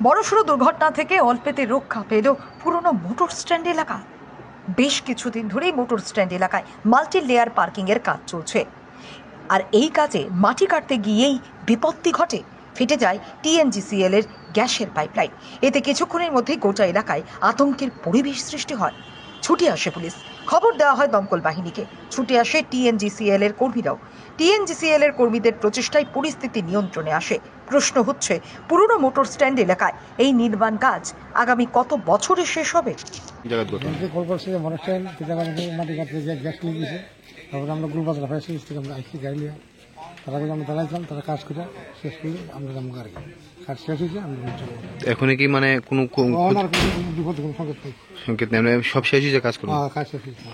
বড়সড় দুর্ঘটনা থেকে অল্পেতে রক্ষা পেল পুরনো মোটর স্ট্যান্ড এলাকা। বেশ কিছুদিন ধরেই মোটর স্ট্যান্ড এলাকায় মাল্টি লেয়ার পার্কিং এর কাজ চলছে, আর এই কাজে মাটি কাটতে গিয়েই বিপত্তি ঘটে। ফেটে যায় টিএনজিসিএল এর গ্যাসের পাইপলাইন। এতে কিছুক্ষণের মধ্যেই গোটা এলাকায় আতঙ্কের পরিবেশ সৃষ্টি হয়। ছুটে আসে পুলিশ, খবর দেওয়া হয় দমকল বাহিনীকে, ছুটে আসে টিএনজিসিএল এর কর্মীরাও। টিএনজিসিএল এর কর্মীদের প্রচেষ্টায় পরিস্থিতি নিয়ন্ত্রণে আসে। প্রশ্ন হচ্ছে, পুরনো মোটর স্ট্যান্ড এলাকায় এই নির্মাণ কাজ আগামী কত বছরে শেষ হবে? আমরা গুলবাজার ফায়ার সার্ভিস থেকে আমরা আইসি গাড়ি নিয়ে তারা আমরা দাঁড়াইছিলাম, তারা কাজ করে শেষ করলে আমরা যাবো আর কি। কাজ শেষ হয়েছে আমরা এখন কি মানে কোনো বিপদ কোনো সংকেত নেই, সংকেত নেই, সব শেষ হয়েছে কাজ করবো। কাজ শেষ হয়েছে।